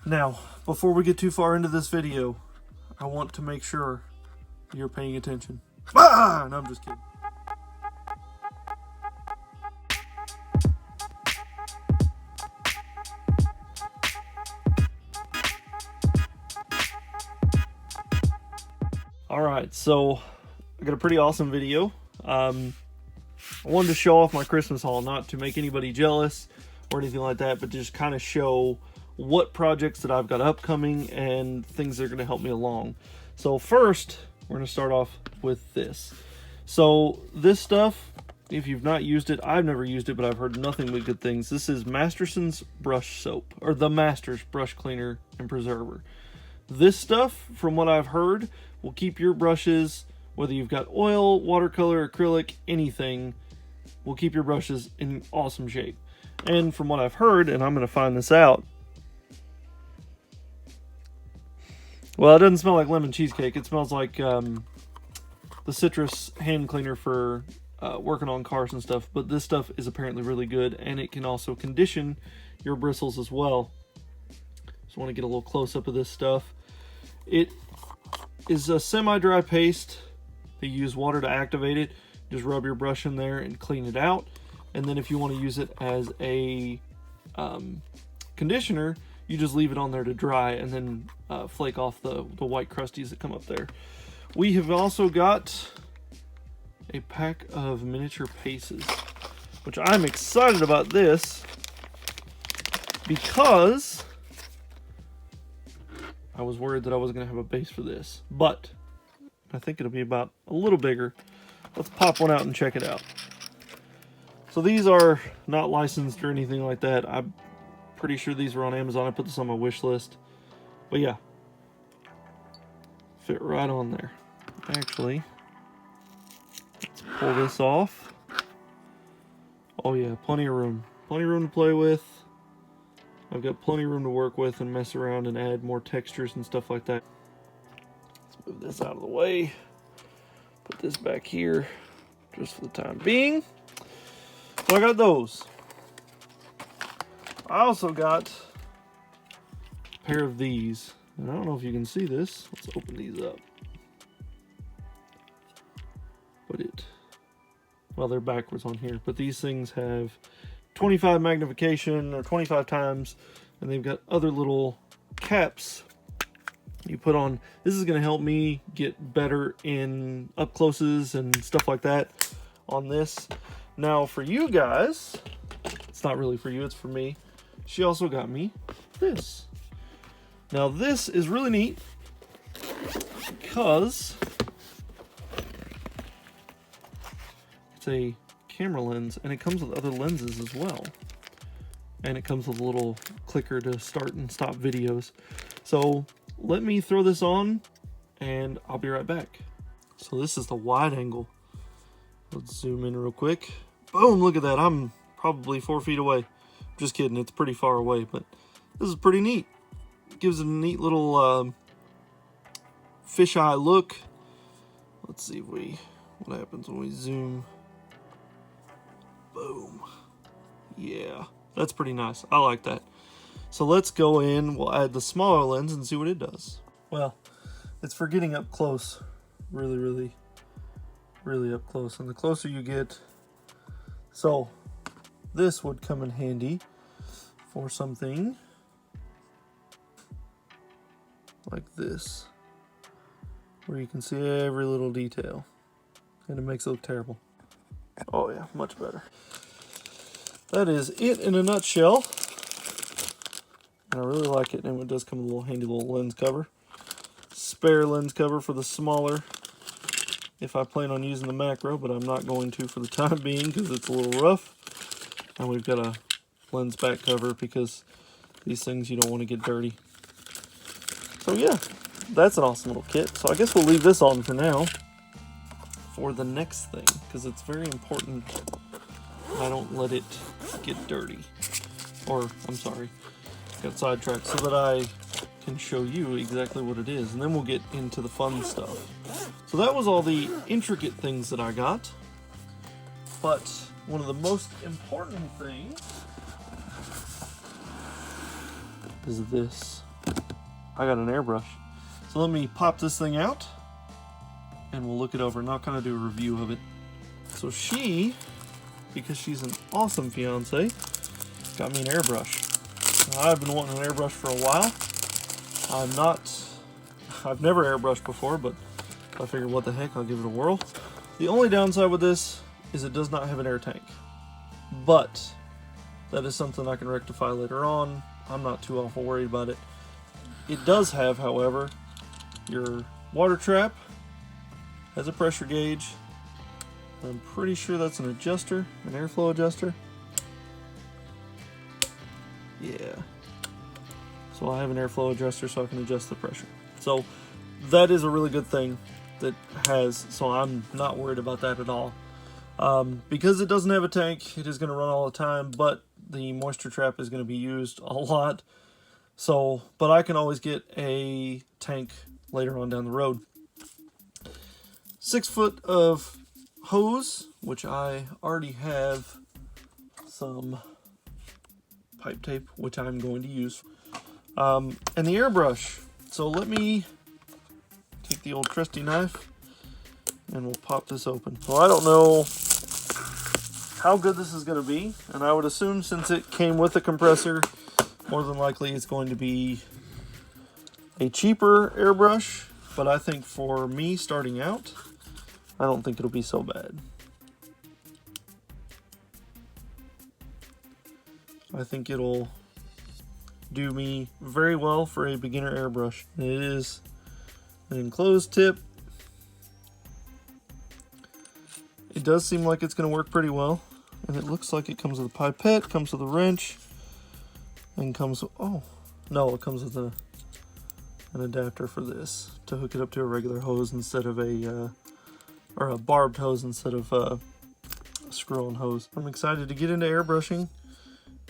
Now, before we get too far into this video, I want to make sure you're paying attention. Ah! No, I'm just kidding. Alright, so I got a pretty awesome video. I wanted to show off my Christmas haul, not to make anybody jealous or anything like that, but just kind of show what projects that I've got upcoming and things that are going to help me along. So first, we're going to start off with this. So this stuff, if you've not used it, I've never used it, but I've heard nothing but good things. This is Masterson's brush soap, or the Masters brush cleaner and preserver. This stuff, from what I've heard, will keep your brushes, whether you've got oil, watercolor, acrylic, anything, will keep your brushes in awesome shape. And from what I've heard, and I'm going to find this out, well, it doesn't smell like lemon cheesecake. It smells like the citrus hand cleaner for working on cars and stuff. But this stuff is apparently really good, and it can also condition your bristles as well. Just want to get a little close-up of this stuff. It is a semi-dry paste. They use water to activate it. Just rub your brush in there and clean it out. And then if you want to use it as a conditioner, you just leave it on there to dry and then flake off the white crusties that come up there. We have also got a pack of miniature paces, which I'm excited about this because I was worried that I wasn't going to have a base for this, but I think it'll be about a little bigger. Let's pop one out and check it out. So these are not licensed or anything like that. I'm pretty sure these were on Amazon. I put this on my wish list. But yeah, fit right on there. Actually, let's pull this off. Oh yeah, plenty of room. Plenty of room to play with. I've got plenty of room to work with and mess around and add more textures and stuff like that. Let's move this out of the way. Put this back here just for the time being. So I got those. I also got a pair of these. And I don't know if you can see this. Let's open these up. Well, they're backwards on here. But these things have 25 magnification or 25 times. And they've got other little caps you put on. This is going to help me get better in up closes and stuff like that on this. Now for you guys, it's not really for you, it's for me. She also got me this. Now this is really neat because it's a camera lens and it comes with other lenses as well. And it comes with a little clicker to start and stop videos. So let me throw this on and I'll be right back. So this is the wide angle. Let's zoom in real quick. Boom, look at that. I'm probably 4 feet away. Just kidding, it's pretty far away, but this is pretty neat. It gives it a neat little fisheye look. Let's see what happens when we zoom. Boom. Yeah, that's pretty nice. I like that. So let's go in, we'll add the smaller lens and see what it does. Well, it's for getting up close. Really up close. And the closer you get, so this would come in handy for something like this, where you can see every little detail. And it makes it look terrible. Oh yeah, much better. That is it in a nutshell. And I really like it, and it does come with a little handy little lens cover. Spare lens cover for the smaller, if I plan on using the macro, but I'm not going to for the time being because it's a little rough. And we've got a lens back cover because these things you don't want to get dirty. So yeah, that's an awesome little kit. So I guess we'll leave this on for now for the next thing because it's very important I don't let it get dirty. Or, I'm sorry, got sidetracked so that I can show you exactly what it is, and then we'll get into the fun stuff. So that was all the intricate things that I got, but one of the most important things is this. I got an airbrush. So let me pop this thing out and we'll look it over and I'll kind of do a review of it. So she, because she's an awesome fiance, got me an airbrush. Now, I've been wanting an airbrush for a while. I've never airbrushed before, but I figured what the heck, I'll give it a whirl. The only downside with this is it does not have an air tank, but that is something I can rectify later on. I'm not too awful worried about it. It does have, however, your water trap, has a pressure gauge. I'm pretty sure that's an adjuster, an airflow adjuster. Yeah. So I have an airflow adjuster so I can adjust the pressure. So that is a really good thing that has, so I'm not worried about that at all. Because it doesn't have a tank, it is going to run all the time, but the moisture trap is going to be used a lot. So, but I can always get a tank later on down the road. 6 foot of hose, which I already have some pipe tape, which I'm going to use. And the airbrush. So let me take the old trusty knife and we'll pop this open. So I don't know how good this is going to be, and I would assume since it came with a compressor, more than likely it's going to be a cheaper airbrush, but I think for me starting out, I don't think it'll be so bad. I think it'll do me very well for a beginner airbrush. It is an enclosed tip. It does seem like it's going to work pretty well, and it looks like it comes with a pipette, comes with a wrench, and comes with, oh no, it comes with an adapter for this to hook it up to a regular hose instead of a barbed hose instead of a screw-on hose. I'm excited to get into airbrushing,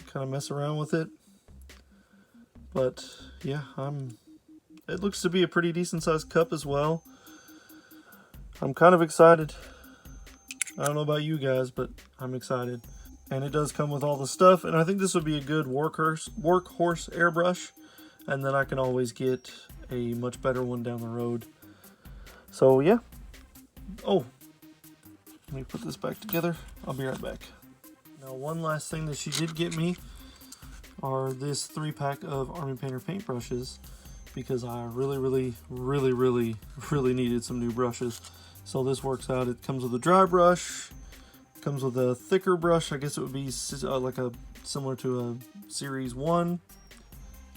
kind of mess around with it. But yeah, it looks to be a pretty decent sized cup as well. I'm kind of excited. I don't know about you guys, but I'm excited. And it does come with all the stuff, and I think this would be a good workhorse airbrush, and then I can always get a much better one down the road. So yeah. Oh, let me put this back together. I'll be right back. Now, one last thing that she did get me are this 3-pack of Army Painter paintbrushes, because I really needed some new brushes. So this works out. It comes with a dry brush, comes with a thicker brush. I guess it would be like similar to a series 1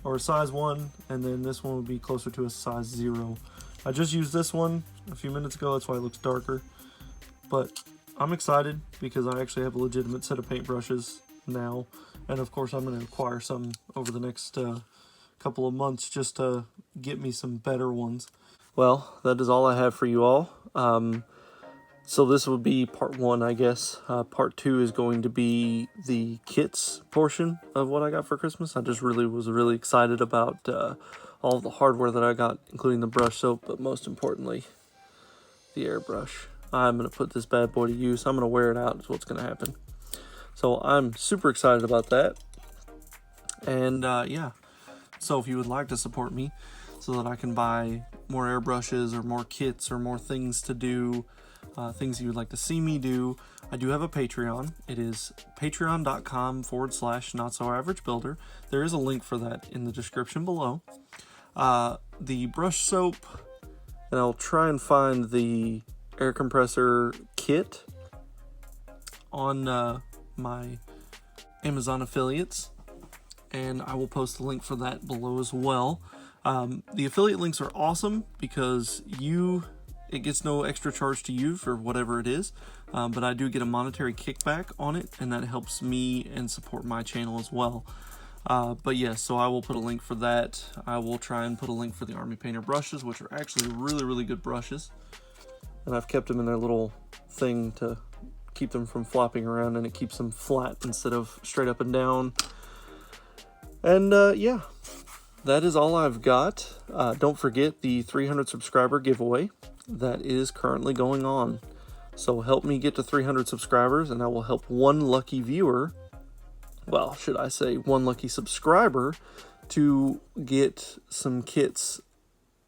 or a size 1, and then this one would be closer to a size 0. I just used this one a few minutes ago, that's why it looks darker. But I'm excited because I actually have a legitimate set of paintbrushes now. And of course I'm going to acquire some over the next couple of months just to get me some better ones. Well, that is all I have for you all. So this would be part 1, I guess. Part 2 is going to be the kits portion of what I got for Christmas. I just was really excited about all of the hardware that I got, including the brush soap, but most importantly, the airbrush. I'm going to put this bad boy to use. I'm going to wear it out is what's going to happen. So I'm super excited about that. And yeah, so if you would like to support me so that I can buy more airbrushes or more kits or more things to do, things you would like to see me do, I do have a Patreon. It is patreon.com/NotSoAverageBuilder. There is a link for that in the description below. The brush soap, and I'll try and find the air compressor kit on my Amazon affiliates, and I will post the link for that below as well. The affiliate links are awesome because it gets no extra charge to you for whatever it is, but I do get a monetary kickback on it, and that helps me and support my channel as well. But yes, so I will put a link for that. I will try and put a link for the Army Painter brushes, which are actually really good brushes, and I've kept them in their little thing to keep them from flopping around, and it keeps them flat instead of straight up and down. And yeah, that is all I've got. Don't forget the 300 subscriber giveaway that is currently going on. So help me get to 300 subscribers, and I will help one lucky viewer, well, should I say one lucky subscriber, to get some kits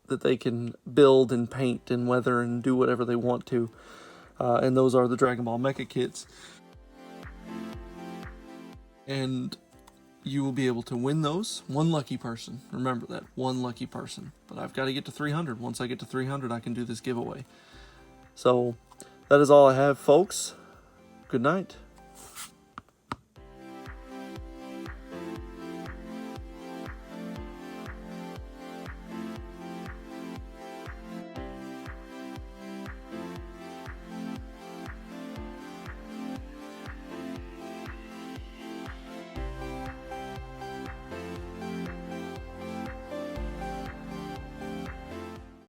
that they can build and paint and weather and do whatever they want to. And those are the Dragon Ball Mecha kits. And you will be able to win those. One lucky person. Remember that. One lucky person. But I've got to get to 300. Once I get to 300, I can do this giveaway. So that is all I have, folks. Good night.